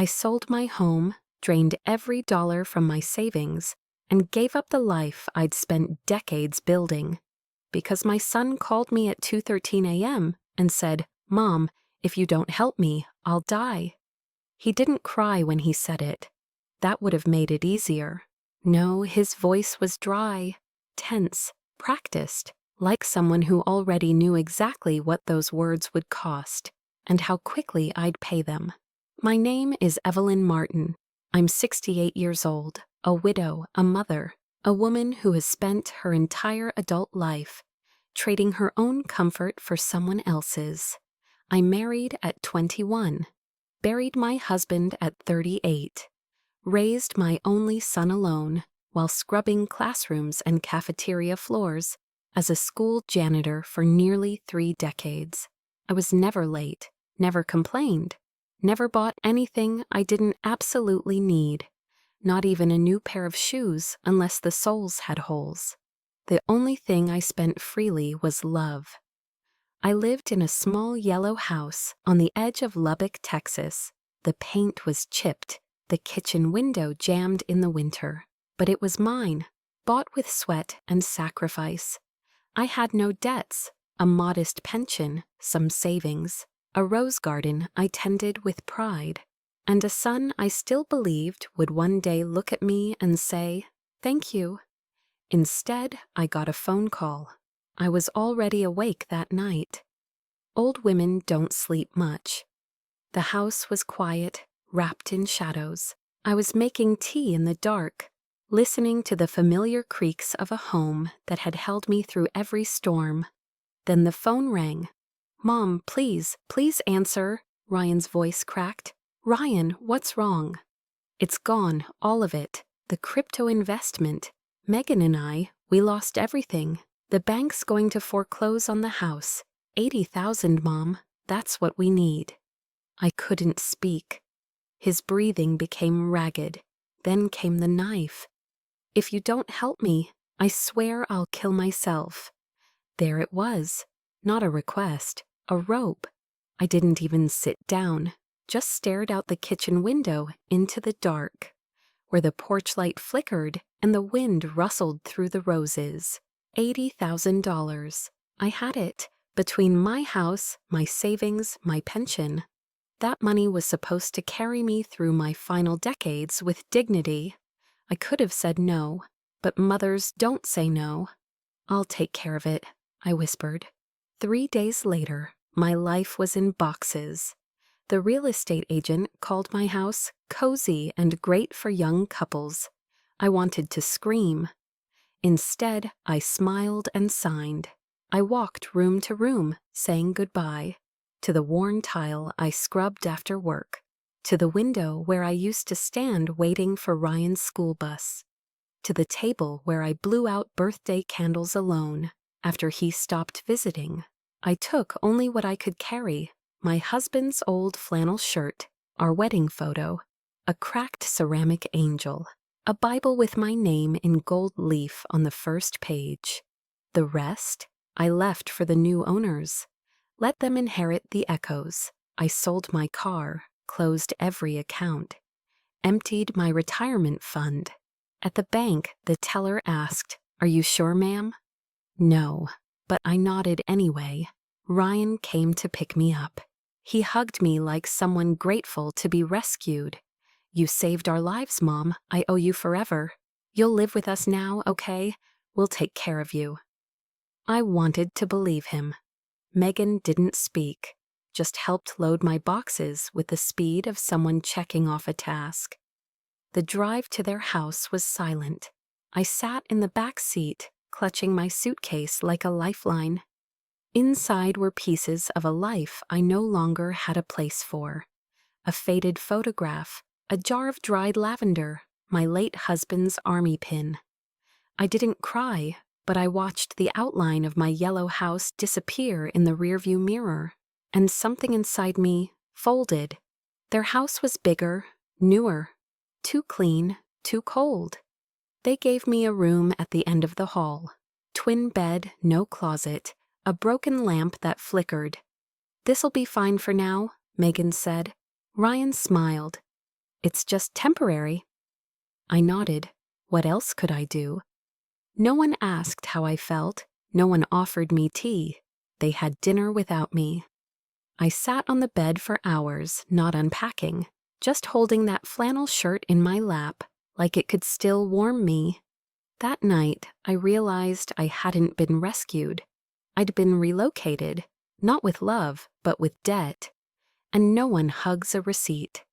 I sold my home, drained every dollar from my savings, and gave up the life I'd spent decades building. Because my son called me at 2:13 a.m. and said, "Mom, if you don't help me, I'll die." He didn't cry when he said it. That would have made it easier. No, his voice was dry, tense, practiced, like someone who already knew exactly what those words would cost and how quickly I'd pay them. My name is Evelyn Martin. I'm 68 years old, a widow, a mother, a woman who has spent her entire adult life trading her own comfort for someone else's. I married at 21, buried my husband at 38, raised my only son alone while scrubbing classrooms and cafeteria floors as a school janitor for nearly 3 decades. I was never late, never complained, never bought anything I didn't absolutely need, not even a new pair of shoes unless the soles had holes. The only thing I spent freely was love. I lived in a small yellow house on the edge of Lubbock, Texas. The paint was chipped, the kitchen window jammed in the winter, but it was mine, bought with sweat and sacrifice. I had no debts, a modest pension, some savings, a rose garden I tended with pride, and a son I still believed would one day look at me and say, "Thank you." Instead, I got a phone call. I was already awake that night. Old women don't sleep much. The house was quiet, wrapped in shadows. I was making tea in the dark, listening to the familiar creaks of a home that had held me through every storm. Then the phone rang. "Mom, please answer," Ryan's voice cracked. "Ryan, what's wrong?" "It's gone, all of it. The crypto investment. Megan and I, we lost everything. The bank's going to foreclose on the house. 80,000, Mom. That's what we need." I couldn't speak. His breathing became ragged. Then came the knife. "If you don't help me, I swear I'll kill myself." There it was. Not a request, a rope. I didn't even sit down, just stared out the kitchen window into the dark, where the porch light flickered and the wind rustled through the roses. $80,000. I had it, between my house, my savings, my pension. That money was supposed to carry me through my final decades with dignity. I could have said no, but mothers don't say no. "I'll take care of it," I whispered. 3 days later, my life was in boxes. The real estate agent called my house cozy and great for young couples. I wanted to scream. Instead, I smiled and signed. I walked room to room, saying goodbye. To the worn tile I scrubbed after work. To the window where I used to stand waiting for Ryan's school bus. To the table where I blew out birthday candles alone after he stopped visiting. I took only what I could carry: my husband's old flannel shirt, our wedding photo, a cracked ceramic angel, a Bible with my name in gold leaf on the first page. The rest, I left for the new owners. Let them inherit the echoes. I sold my car, closed every account, emptied my retirement fund. At the bank, the teller asked, "Are you sure, ma'am?" No, but I nodded anyway. Ryan came to pick me up. He hugged me like someone grateful to be rescued. "You saved our lives, Mom. I owe you forever. You'll live with us now, okay? We'll take care of you." I wanted to believe him. Megan didn't speak, just helped load my boxes with the speed of someone checking off a task. The drive to their house was silent. I sat in the back seat, clutching my suitcase like a lifeline. Inside were pieces of a life I no longer had a place for. A faded photograph, a jar of dried lavender, my late husband's army pin. I didn't cry, but I watched the outline of my yellow house disappear in the rearview mirror, and something inside me folded. Their house was bigger, newer, too clean, too cold. They gave me a room at the end of the hall. Twin bed, no closet, a broken lamp that flickered. "This'll be fine for now," Megan said. Ryan smiled. It's just temporary. I nodded. What else could I do? No one asked how I felt. No one offered me tea. They had dinner without me. I sat on the bed for hours, not unpacking, just holding that flannel shirt in my lap, like it could still warm me. That night, I realized I hadn't been rescued. I'd been relocated, not with love, but with debt. And no one hugs a receipt.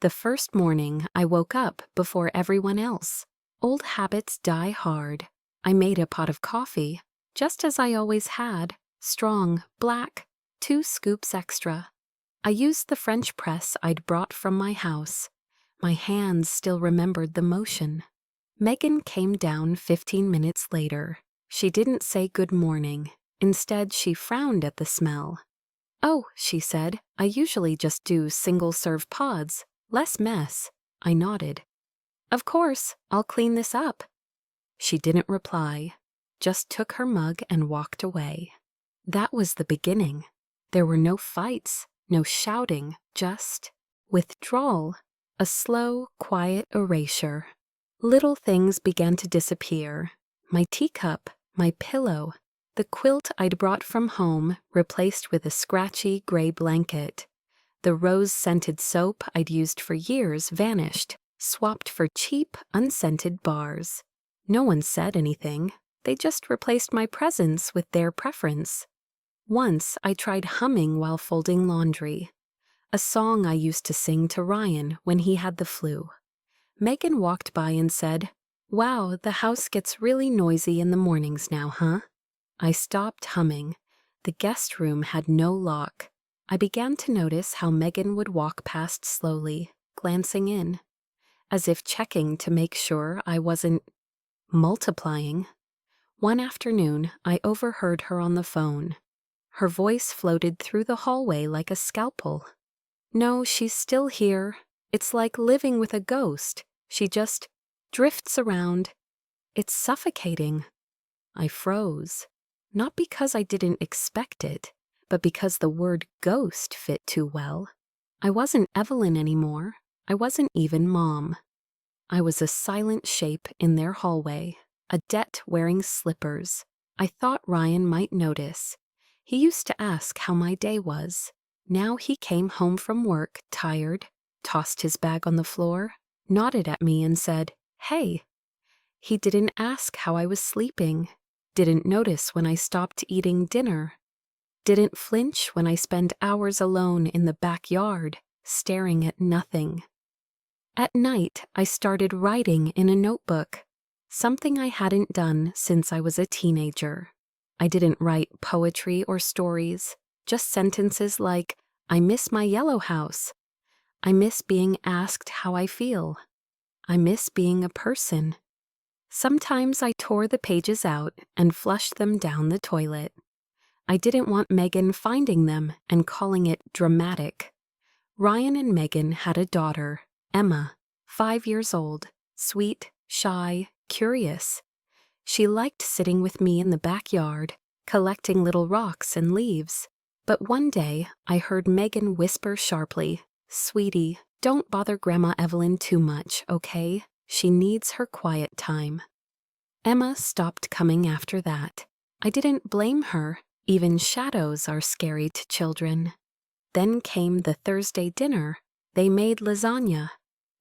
The first morning, I woke up before everyone else. Old habits die hard. I made a pot of coffee, just as I always had, strong, black, 2 scoops extra. I used the French press I'd brought from my house. My hands still remembered the motion. Megan came down 15 minutes later. She didn't say good morning. Instead, she frowned at the smell. "Oh," she said, "I usually just do single-serve pods. Less mess." I nodded. "Of course, I'll clean this up." She didn't reply, just took her mug and walked away. That was the beginning. There were no fights, no shouting, just withdrawal, a slow, quiet erasure. Little things began to disappear. My teacup, my pillow, the quilt I'd brought from home replaced with a scratchy gray blanket. The rose-scented soap I'd used for years vanished, swapped for cheap, unscented bars. No one said anything. They just replaced my presence with their preference. Once I tried humming while folding laundry, a song I used to sing to Ryan when he had the flu. Megan walked by and said, "Wow, the house gets really noisy in the mornings now, huh?" I stopped humming. The guest room had no lock. I began to notice how Megan would walk past slowly, glancing in, as if checking to make sure I wasn't multiplying. One afternoon, I overheard her on the phone. Her voice floated through the hallway like a scalpel. "No, she's still here. It's like living with a ghost. She just drifts around. It's suffocating." I froze, not because I didn't expect it, but because the word ghost fit too well. I wasn't Evelyn anymore. I wasn't even Mom. I was a silent shape in their hallway, a debt wearing slippers. I thought Ryan might notice. He used to ask how my day was. Now he came home from work, tired, tossed his bag on the floor, nodded at me and said, "Hey." He didn't ask how I was sleeping, didn't notice when I stopped eating dinner, didn't flinch when I spent hours alone in the backyard, staring at nothing. At night, I started writing in a notebook, something I hadn't done since I was a teenager. I didn't write poetry or stories, just sentences like, "I miss my yellow house. I miss being asked how I feel. I miss being a person." Sometimes I tore the pages out and flushed them down the toilet. I didn't want Megan finding them and calling it dramatic. Ryan and Megan had a daughter, Emma, 5 years old, sweet, shy, curious. She liked sitting with me in the backyard, collecting little rocks and leaves. But one day, I heard Megan whisper sharply, "Sweetie, don't bother Grandma Evelyn too much, okay? She needs her quiet time." Emma stopped coming after that. I didn't blame her. Even shadows are scary to children. Then came the Thursday dinner. They made lasagna.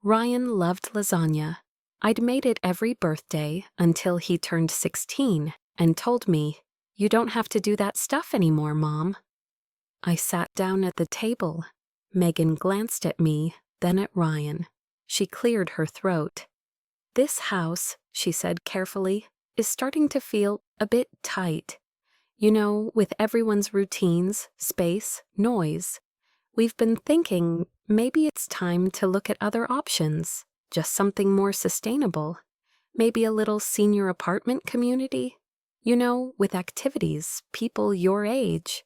Ryan loved lasagna. I'd made it every birthday until he turned 16 and told me, "You don't have to do that stuff anymore, Mom." I sat down at the table. Megan glanced at me, then at Ryan. She cleared her throat. "This house," she said carefully, "is starting to feel a bit tight. You know, with everyone's routines, space, noise. We've been thinking maybe it's time to look at other options, just something more sustainable. Maybe a little senior apartment community. You know, with activities, people your age."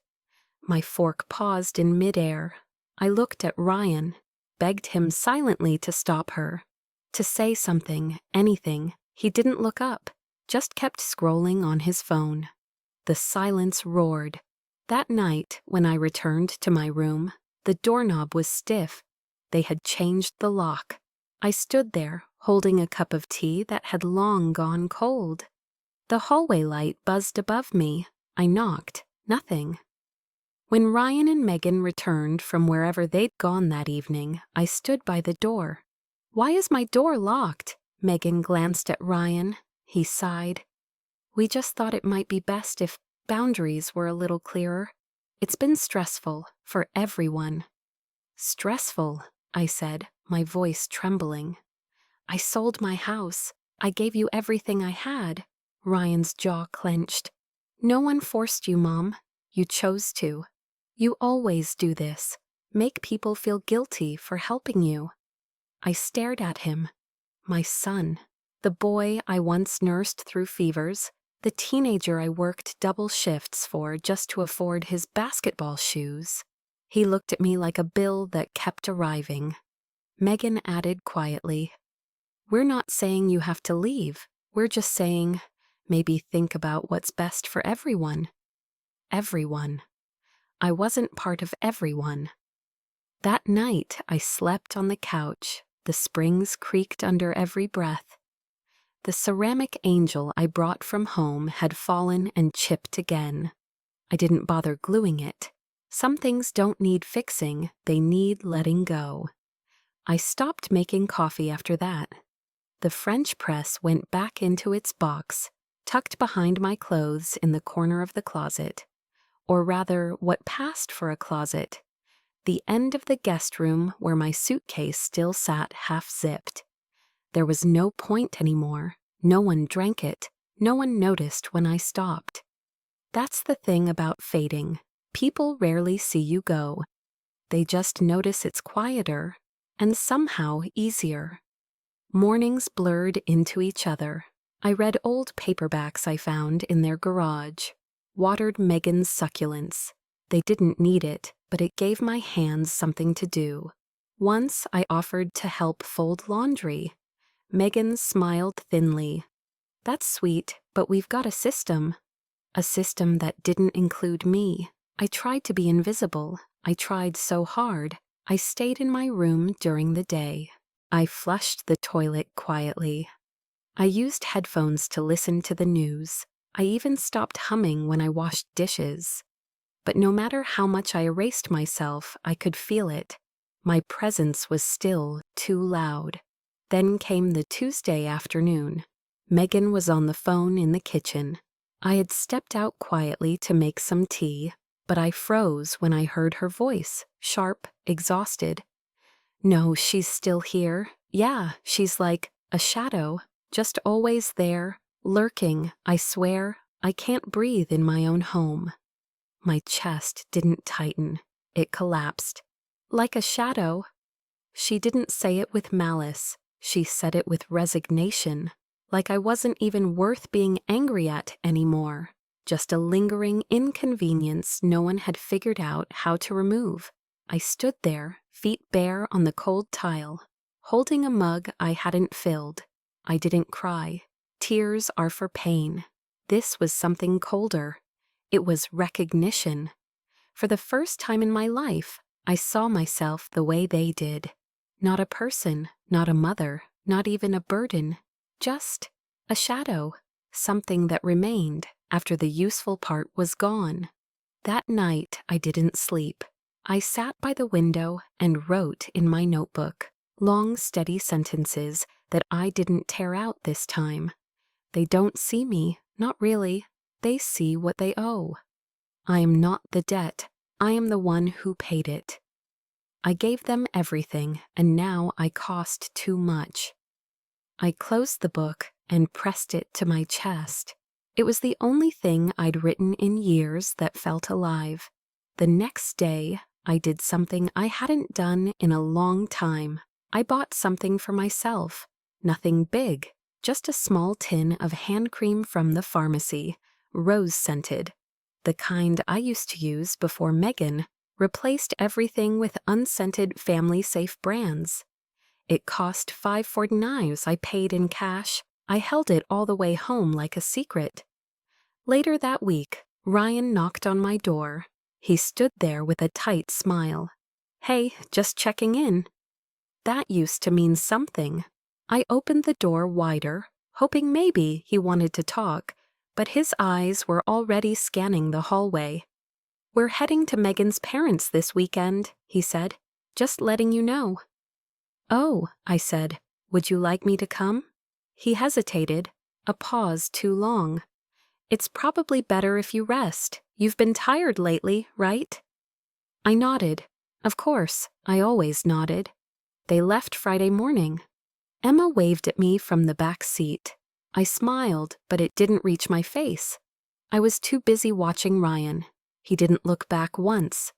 My fork paused in midair. I looked at Ryan, begged him silently to stop her, to say something, anything. He didn't look up, just kept scrolling on his phone. The silence roared. That night, when I returned to my room, the doorknob was stiff. They had changed the lock. I stood there, holding a cup of tea that had long gone cold. The hallway light buzzed above me. I knocked. Nothing. When Ryan and Megan returned from wherever they'd gone that evening, I stood by the door. "Why is my door locked?" Megan glanced at Ryan. He sighed. "We just thought it might be best if boundaries were a little clearer. It's been stressful for everyone." "Stressful," I said, my voice trembling. "I sold my house. I gave you everything I had." Ryan's jaw clenched. "No one forced you, Mom. You chose to. You always do this. Make people feel guilty for helping you." I stared at him. My son. The boy I once nursed through fevers. The teenager I worked double shifts for just to afford his basketball shoes. He looked at me like a bill that kept arriving. Megan added quietly, "We're not saying you have to leave. We're just saying, maybe think about what's best for everyone." Everyone. I wasn't part of everyone. That night, I slept on the couch. The springs creaked under every breath. The ceramic angel I brought from home had fallen and chipped again. I didn't bother gluing it. Some things don't need fixing, they need letting go. I stopped making coffee after that. The French press went back into its box, tucked behind my clothes in the corner of the closet. Or rather, what passed for a closet. The end of the guest room where my suitcase still sat half-zipped. There was no point anymore. No one drank it. No one noticed when I stopped. That's the thing about fading. People rarely see you go. They just notice it's quieter and somehow easier. Mornings blurred into each other. I read old paperbacks I found in their garage. Watered Megan's succulents. They didn't need it, but it gave my hands something to do. Once I offered to help fold laundry. Megan smiled thinly. "That's sweet, but we've got a system." A system that didn't include me. I tried to be invisible. I tried so hard. I stayed in my room during the day. I flushed the toilet quietly. I used headphones to listen to the news. I even stopped humming when I washed dishes. But no matter how much I erased myself, I could feel it. My presence was still too loud. Then came the Tuesday afternoon. Megan was on the phone in the kitchen. I had stepped out quietly to make some tea, but I froze when I heard her voice, sharp, exhausted. "No, she's still here. Yeah, she's like a shadow, just always there. Lurking, I swear. I can't breathe in my own home." My chest didn't tighten. It collapsed. "Like a shadow." She didn't say it with malice. She said it with resignation. Like I wasn't even worth being angry at anymore. Just a lingering inconvenience no one had figured out how to remove. I stood there, feet bare on the cold tile, holding a mug I hadn't filled. I didn't cry. Tears are for pain. This was something colder. It was recognition. For the first time in my life, I saw myself the way they did. Not a person, not a mother, not even a burden. Just a shadow. Something that remained after the useful part was gone. That night, I didn't sleep. I sat by the window and wrote in my notebook. Long, steady sentences that I didn't tear out this time. They don't see me, not really. They see what they owe. I am not the debt. I am the one who paid it. I gave them everything, and now I cost too much. I closed the book and pressed it to my chest. It was the only thing I'd written in years that felt alive. The next day, I did something I hadn't done in a long time. I bought something for myself. Nothing big. Just a small tin of hand cream from the pharmacy, rose-scented. The kind I used to use before Megan replaced everything with unscented family-safe brands. It cost $5.49. I paid in cash. I held it all the way home like a secret. Later that week, Ryan knocked on my door. He stood there with a tight smile. "Hey, just checking in." That used to mean something. I opened the door wider, hoping maybe he wanted to talk, but his eyes were already scanning the hallway. "We're heading to Megan's parents this weekend," he said. "Just letting you know." "Oh," I said. "Would you like me to come?" He hesitated, a pause too long. "It's probably better if you rest. You've been tired lately, right?" I nodded. Of course, I always nodded. They left Friday morning. Emma waved at me from the back seat. I smiled, but it didn't reach my face. I was too busy watching Ryan. He didn't look back once.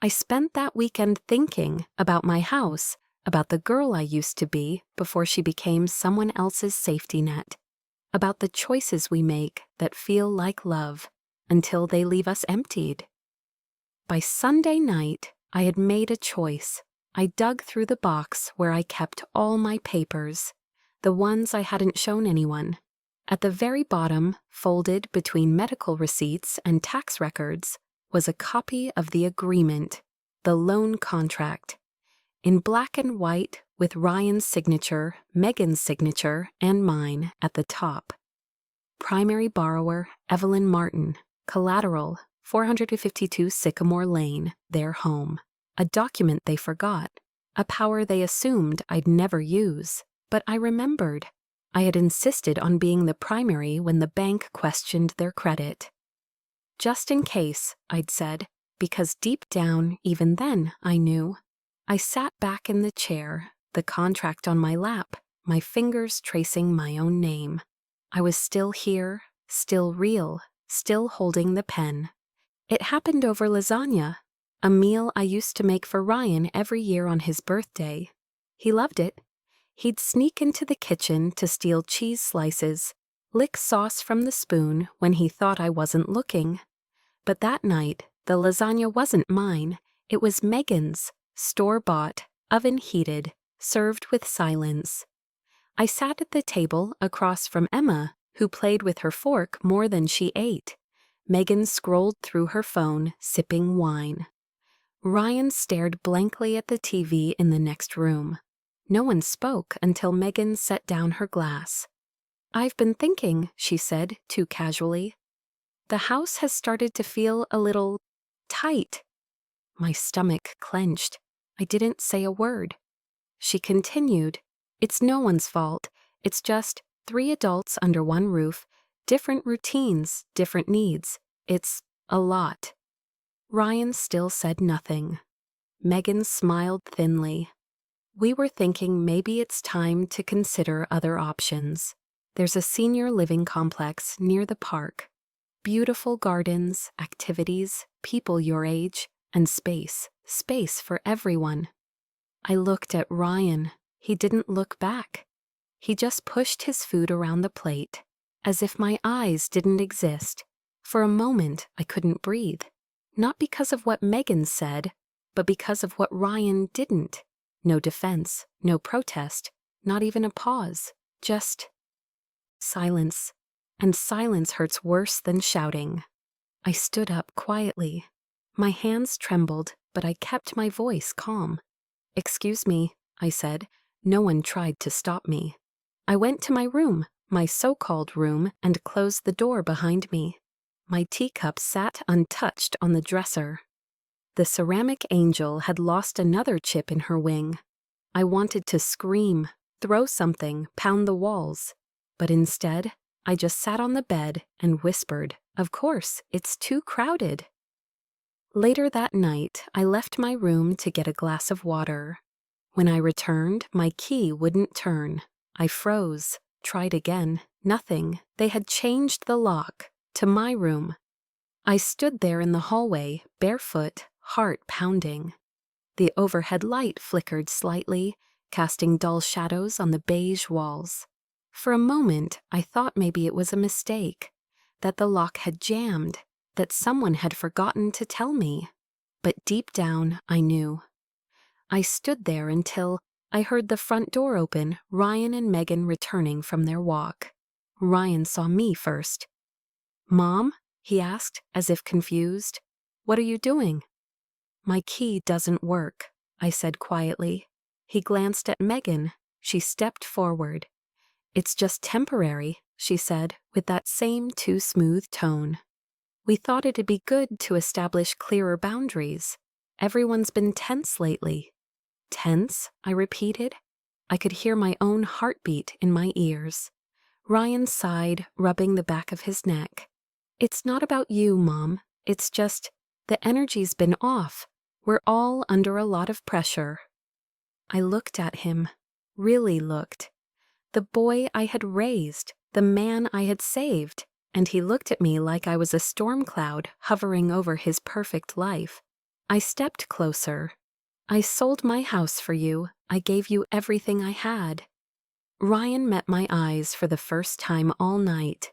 I spent that weekend thinking about my house, about the girl I used to be before she became someone else's safety net, about the choices we make that feel like love until they leave us emptied. By Sunday night, I had made a choice. I dug through the box where I kept all my papers, the ones I hadn't shown anyone. At the very bottom, folded between medical receipts and tax records, was a copy of the agreement, the loan contract, in black and white with Ryan's signature, Megan's signature, and mine at the top. Primary borrower, Evelyn Martin. Collateral, 452 Sycamore Lane, their home. A document they forgot, a power they assumed I'd never use. But I remembered. I had insisted on being the primary when the bank questioned their credit. Just in case, I'd said, because deep down, even then, I knew. I sat back in the chair, the contract on my lap, my fingers tracing my own name. I was still here, still real, still holding the pen. It happened over lasagna, a meal I used to make for Ryan every year on his birthday. He loved it. He'd sneak into the kitchen to steal cheese slices, lick sauce from the spoon when he thought I wasn't looking. But that night, the lasagna wasn't mine. It was Megan's, store-bought, oven-heated, served with silence. I sat at the table across from Emma, who played with her fork more than she ate. Megan scrolled through her phone, sipping wine. Ryan stared blankly at the TV in the next room. No one spoke until Megan set down her glass. "I've been thinking," she said, too casually. "The house has started to feel a little tight." My stomach clenched. I didn't say a word. She continued, "It's no one's fault. It's just 3 adults under one roof, different routines, different needs. It's a lot." Ryan still said nothing. Megan smiled thinly. "We were thinking maybe it's time to consider other options. There's a senior living complex near the park. Beautiful gardens, activities, people your age, and space for everyone." I looked at Ryan. He didn't look back. He just pushed his food around the plate, as if my eyes didn't exist. For a moment, I couldn't breathe. Not because of what Megan said, but because of what Ryan didn't. No defense, no protest, not even a pause. Just silence. And silence hurts worse than shouting. I stood up quietly. My hands trembled, but I kept my voice calm. "Excuse me," I said. No one tried to stop me. I went to my room, my so-called room, and closed the door behind me. My teacup sat untouched on the dresser. The ceramic angel had lost another chip in her wing. I wanted to scream, throw something, pound the walls. But instead, I just sat on the bed and whispered, "Of course, it's too crowded." Later that night, I left my room to get a glass of water. When I returned, my key wouldn't turn. I froze, tried again, nothing. They had changed the lock to my room. I stood there in the hallway, barefoot, heart pounding. The overhead light flickered slightly, casting dull shadows on the beige walls. For a moment, I thought maybe it was a mistake, that the lock had jammed, that someone had forgotten to tell me. But deep down, I knew. I stood there until I heard the front door open, Ryan and Megan returning from their walk. Ryan saw me first. "Mom?" he asked, as if confused. "What are you doing?" "My key doesn't work," I said quietly. He glanced at Megan. She stepped forward. "It's just temporary," she said, with that same too smooth tone. "We thought it'd be good to establish clearer boundaries. Everyone's been tense lately." "Tense?" I repeated. I could hear my own heartbeat in my ears. Ryan sighed, rubbing the back of his neck. "It's not about you, Mom. It's just, the energy's been off. We're all under a lot of pressure." I looked at him, really looked. The boy I had raised, the man I had saved, and he looked at me like I was a storm cloud hovering over his perfect life. I stepped closer. "I sold my house for you. I gave you everything I had." Ryan met my eyes for the first time all night.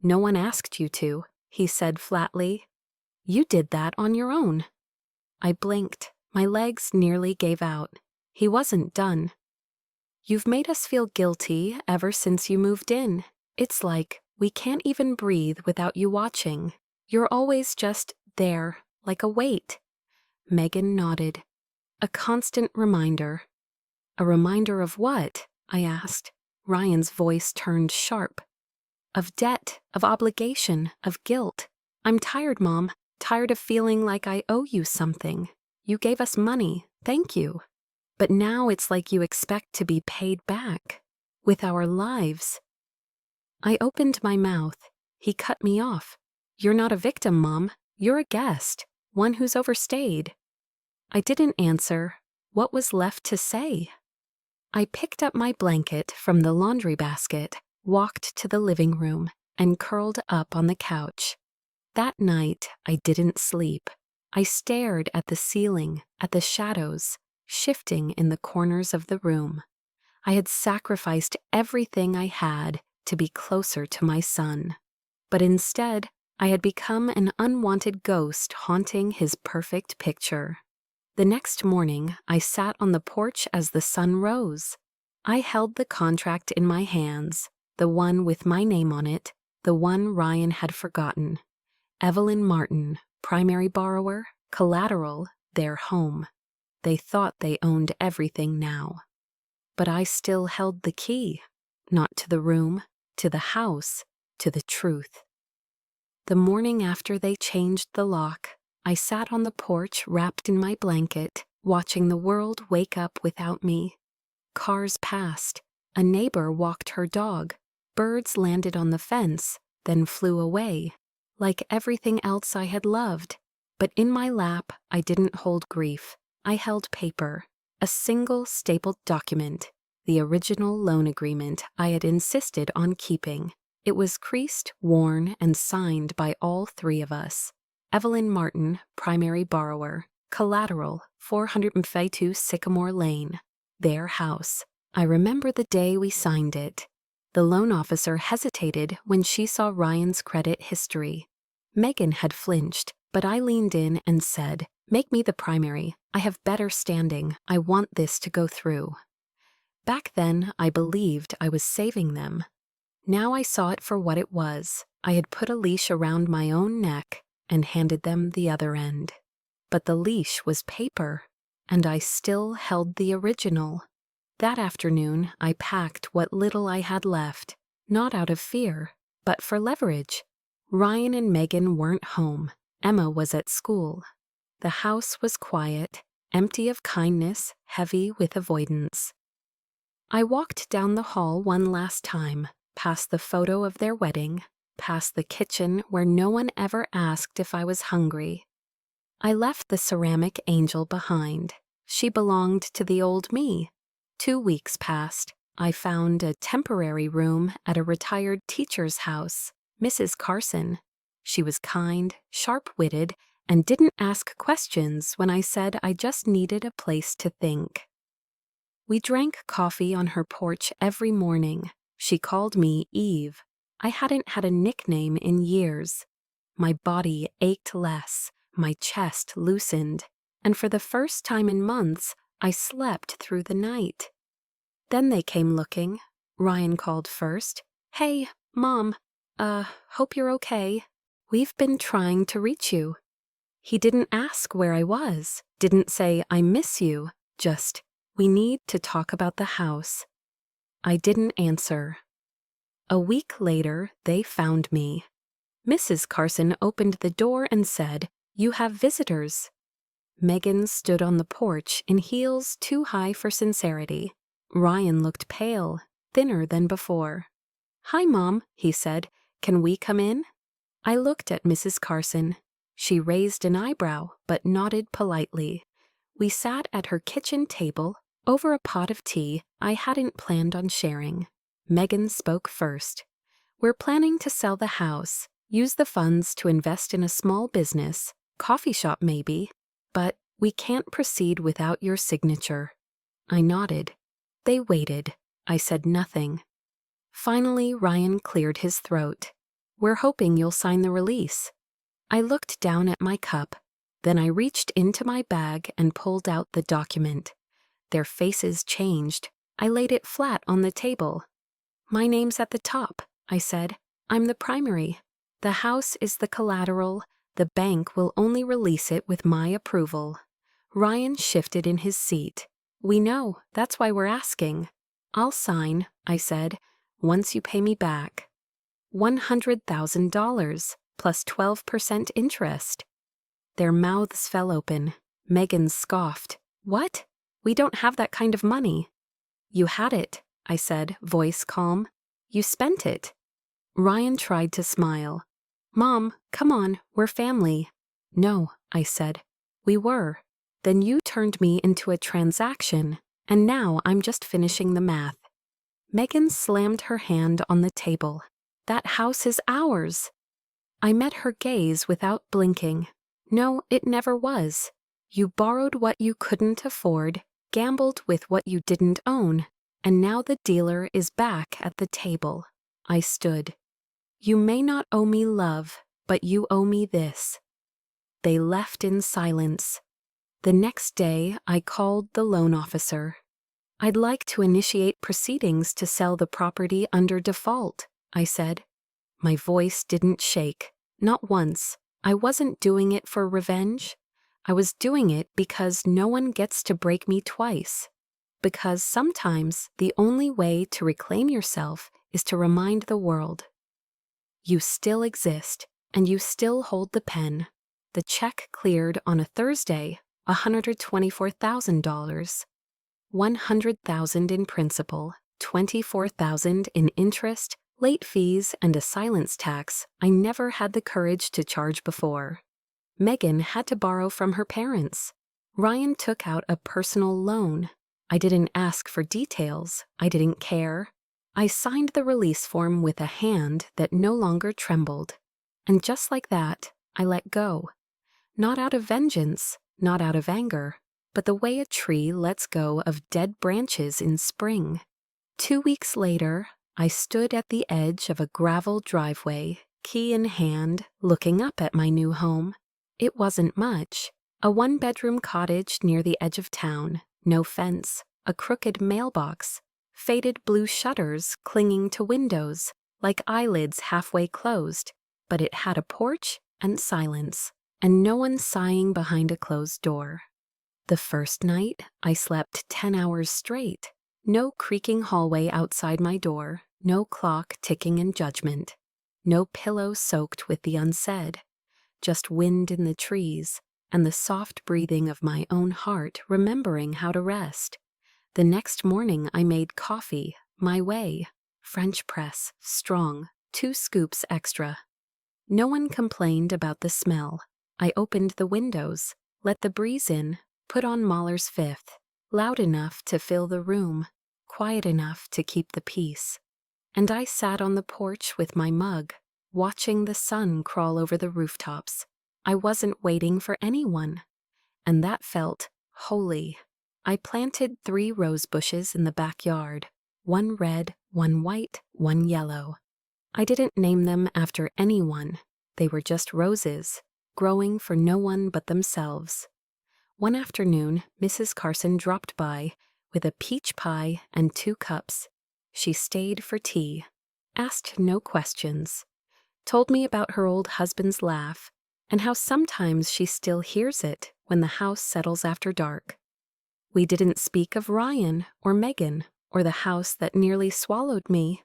"No one asked you to," he said flatly. "You did that on your own." I blinked. My legs nearly gave out. He wasn't done. "You've made us feel guilty ever since you moved in. It's like we can't even breathe without you watching. You're always just there, like a weight." Megan nodded. "A constant reminder." "A reminder of what?" I asked. Ryan's voice turned sharp. "Of debt, of obligation, of guilt. I'm tired, Mom. Tired of feeling like I owe you something. You gave us money, thank you. But now it's like you expect to be paid back. With our lives." I opened my mouth. He cut me off. "You're not a victim, Mom. You're a guest, one who's overstayed." I didn't answer. What was left to say? I picked up my blanket from the laundry basket, walked to the living room, and curled up on the couch. That night, I didn't sleep. I stared at the ceiling, at the shadows, shifting in the corners of the room. I had sacrificed everything I had to be closer to my son. But instead, I had become an unwanted ghost haunting his perfect picture. The next morning, I sat on the porch as the sun rose. I held the contract in my hands, the one with my name on it, the one Ryan had forgotten. Evelyn Martin, primary borrower, collateral, their home. They thought they owned everything now. But I still held the key, not to the room, to the house, to the truth. The morning after they changed the lock, I sat on the porch wrapped in my blanket, watching the world wake up without me. Cars passed. A neighbor walked her dog. Birds landed on the fence, then flew away, like everything else I had loved. But in my lap, I didn't hold grief. I held paper, a single stapled document, the original loan agreement I had insisted on keeping. It was creased, worn, and signed by all three of us. Evelyn Martin, primary borrower, collateral, 452 Sycamore Lane, their house. I remember the day we signed it. The loan officer hesitated when she saw Ryan's credit history. Megan had flinched, but I leaned in and said, "Make me the primary. I have better standing. I want this to go through." Back then, I believed I was saving them. Now I saw it for what it was. I had put a leash around my own neck and handed them the other end. But the leash was paper, and I still held the original. That afternoon, I packed what little I had left, not out of fear, but for leverage. Ryan and Megan weren't home. Emma was at school. The house was quiet, empty of kindness, heavy with avoidance. I walked down the hall one last time, past the photo of their wedding, past the kitchen where no one ever asked if I was hungry. I left the ceramic angel behind. She belonged to the old me. 2 weeks passed. I found a temporary room at a retired teacher's house, Mrs. Carson. She was kind, sharp-witted, and didn't ask questions when I said I just needed a place to think. We drank coffee on her porch every morning. She called me Eve. I hadn't had a nickname in years. My body ached less, my chest loosened, and for the first time in months, I slept through the night. Then they came looking. Ryan called first. "Hey, Mom, hope you're okay. We've been trying to reach you." He didn't ask where I was, didn't say I miss you, just, We need to talk about the house. I didn't answer. A week later, they found me. Mrs. Carson opened the door and said, "You have visitors." Megan stood on the porch in heels too high for sincerity. Ryan looked pale, thinner than before. "Hi, Mom," he said. "Can we come in?" I looked at Mrs. Carson. She raised an eyebrow, but nodded politely. We sat at her kitchen table, over a pot of tea I hadn't planned on sharing. Megan spoke first. "We're planning to sell the house, use the funds to invest in a small business, coffee shop maybe, but we can't proceed without your signature." I nodded. They waited. I said nothing. Finally, Ryan cleared his throat. "We're hoping you'll sign the release." I looked down at my cup. Then I reached into my bag and pulled out the document. Their faces changed. I laid it flat on the table. "My name's at the top," I said. "I'm the primary. The house is the collateral. The bank will only release it with my approval." Ryan shifted in his seat. "We know. That's why we're asking." "I'll sign," I said, "once you pay me back." $100,000 plus 12% interest. Their mouths fell open. Megan scoffed. "What? We don't have that kind of money." "You had it," I said, voice calm. "You spent it." Ryan tried to smile. "Mom, come on, we're family." "No," I said. "We were. Then you turned me into a transaction, and now I'm just finishing the math." Megan slammed her hand on the table. "That house is ours." I met her gaze without blinking. "No, it never was. You borrowed what you couldn't afford, gambled with what you didn't own, and now the dealer is back at the table." I stood. "You may not owe me love, but you owe me this." They left in silence. The next day, I called the loan officer. "I'd like to initiate proceedings to sell the property under default," I said. My voice didn't shake, not once. I wasn't doing it for revenge. I was doing it because no one gets to break me twice. Because sometimes the only way to reclaim yourself is to remind the world. You still exist, and you still hold the pen. The check cleared on a Thursday, $124,000. $100,000 in principal, $24,000 in interest, late fees, and a silence tax I never had the courage to charge before. Megan had to borrow from her parents. Ryan took out a personal loan. I didn't ask for details. I didn't care. I signed the release form with a hand that no longer trembled. And just like that, I let go. Not out of vengeance, not out of anger, but the way a tree lets go of dead branches in spring. 2 weeks later, I stood at the edge of a gravel driveway, key in hand, looking up at my new home. It wasn't much. A one-bedroom cottage near the edge of town, no fence, a crooked mailbox, faded blue shutters clinging to windows, like eyelids halfway closed, but it had a porch and silence, and no one sighing behind a closed door. The first night, I slept 10 hours straight. No creaking hallway outside my door, no clock ticking in judgment, no pillow soaked with the unsaid, just wind in the trees and the soft breathing of my own heart remembering how to rest. The next morning I made coffee, my way, French press, strong, 2 scoops extra. No one complained about the smell. I opened the windows, let the breeze in, put on Mahler's Fifth, loud enough to fill the room, quiet enough to keep the peace. And I sat on the porch with my mug, watching the sun crawl over the rooftops. I wasn't waiting for anyone. And that felt holy. I planted 3 rose bushes in the backyard, 1 red, 1 white, 1 yellow. I didn't name them after anyone. They were just roses, growing for no one but themselves. One afternoon, Mrs. Carson dropped by with a peach pie and 2 cups. She stayed for tea, asked no questions, told me about her old husband's laugh and how sometimes she still hears it when the house settles after dark. We didn't speak of Ryan or Megan or the house that nearly swallowed me,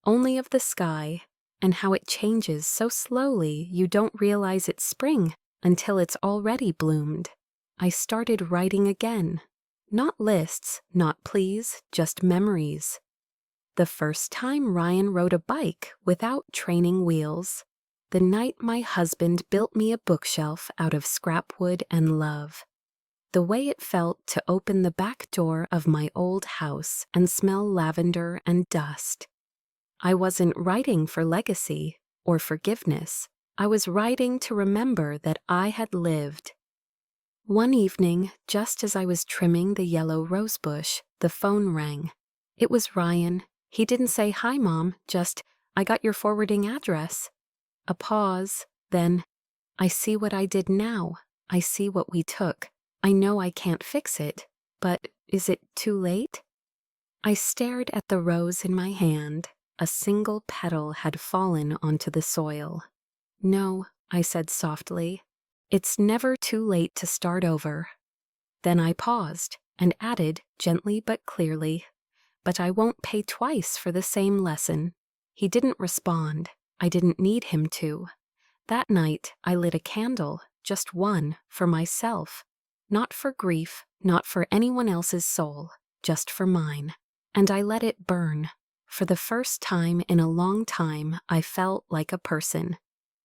only of the sky and how it changes so slowly you don't realize it's spring until it's already bloomed. I started writing again. Not lists, not pleas, just memories. The first time Ryan rode a bike without training wheels. The night my husband built me a bookshelf out of scrap wood and love. The way it felt to open the back door of my old house and smell lavender and dust. I wasn't writing for legacy or forgiveness. I was writing to remember that I had lived. One evening, just as I was trimming the yellow rosebush, the phone rang. It was Ryan. He didn't say, "Hi, Mom," just, "I got your forwarding address." A pause, then, "I see what I did now. I see what we took. I know I can't fix it, but is it too late?" I stared at the rose in my hand. A single petal had fallen onto the soil. "No," I said softly. "It's never too late to start over." Then I paused and added, gently but clearly, "But I won't pay twice for the same lesson." He didn't respond. I didn't need him to. That night, I lit a candle, just one, for myself. Not for grief, not for anyone else's soul, just for mine. And I let it burn. For the first time in a long time, I felt like a person.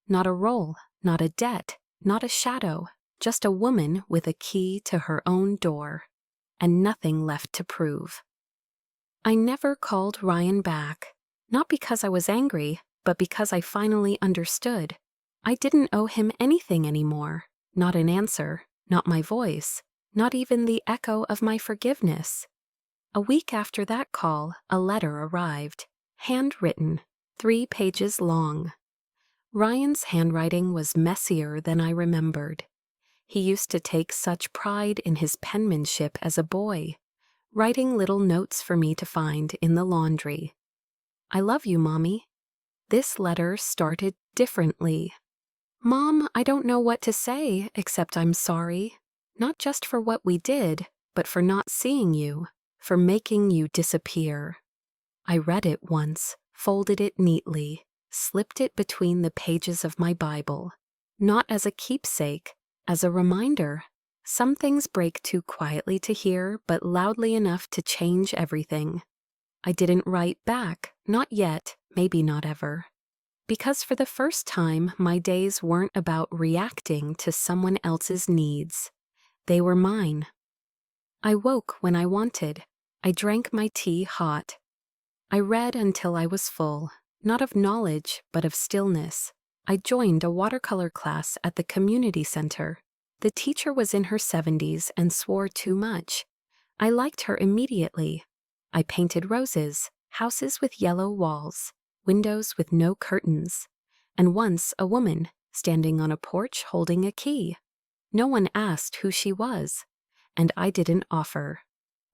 Not a role, not a debt, not a shadow, just a woman with a key to her own door. And nothing left to prove. I never called Ryan back. Not because I was angry, but because I finally understood. I didn't owe him anything anymore. Not an answer, not my voice, not even the echo of my forgiveness. A week after that call, a letter arrived, handwritten, 3 pages long. Ryan's handwriting was messier than I remembered. He used to take such pride in his penmanship as a boy, writing little notes for me to find in the laundry. "I love you, Mommy." This letter started differently. "Mom, I don't know what to say except I'm sorry. Not just for what we did, but for not seeing you, for making you disappear." I read it once, folded it neatly, slipped it between the pages of my Bible. Not as a keepsake, as a reminder. Some things break too quietly to hear, but loudly enough to change everything. I didn't write back, not yet, maybe not ever. Because for the first time, my days weren't about reacting to someone else's needs. They were mine. I woke when I wanted. I drank my tea hot. I read until I was full, not of knowledge, but of stillness. I joined a watercolor class at the community center. The teacher was in her 70s and swore too much. I liked her immediately. I painted roses, houses with yellow walls, windows with no curtains, and once a woman standing on a porch holding a key. No one asked who she was, and I didn't offer.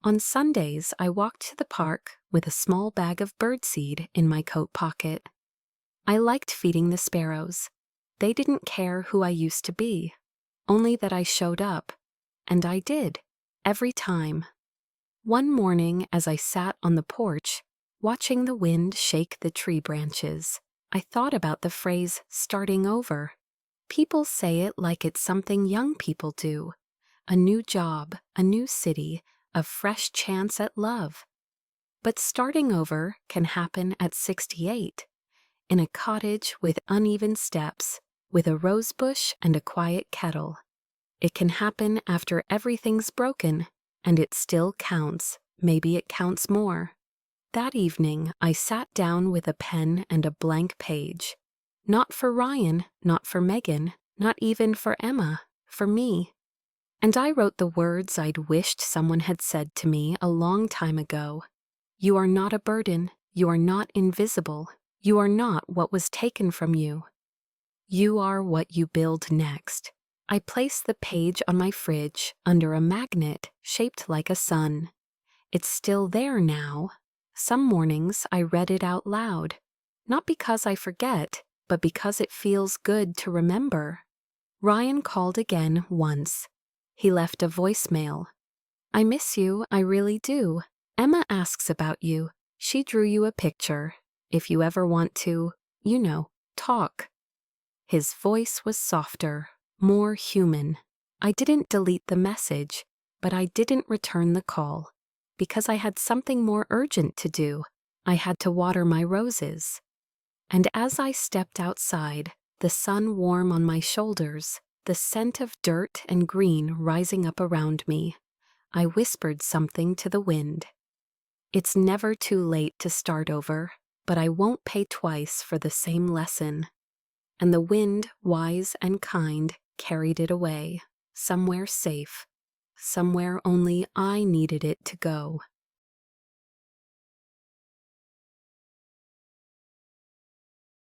On Sundays, I walked to the park with a small bag of birdseed in my coat pocket. I liked feeding the sparrows. They didn't care who I used to be, only that I showed up, and I did, every time. One morning, as I sat on the porch, watching the wind shake the tree branches, I thought about the phrase starting over. People say it like it's something young people do. A new job, a new city, a fresh chance at love. But starting over can happen at 68, in a cottage with uneven steps, with a rose bush and a quiet kettle. It can happen after everything's broken, and it still counts. Maybe it counts more. That evening, I sat down with a pen and a blank page. Not for Ryan, not for Megan, not even for Emma, for me. And I wrote the words I'd wished someone had said to me a long time ago. You are not a burden. You are not invisible. You are not what was taken from you. You are what you build next. I placed the page on my fridge under a magnet shaped like a sun. It's still there now. Some mornings I read it out loud, not because I forget, but because it feels good to remember. Ryan called again once. He left a voicemail. I miss you, I really do. Emma asks about you. She drew you a picture. If you ever want to, talk. His voice was softer, more human. I didn't delete the message, but I didn't return the call. Because I had something more urgent to do. I had to water my roses. And as I stepped outside, the sun warm on my shoulders, the scent of dirt and green rising up around me, I whispered something to the wind. It's never too late to start over, but I won't pay twice for the same lesson. And the wind, wise and kind, carried it away, somewhere safe, somewhere only I needed it to go.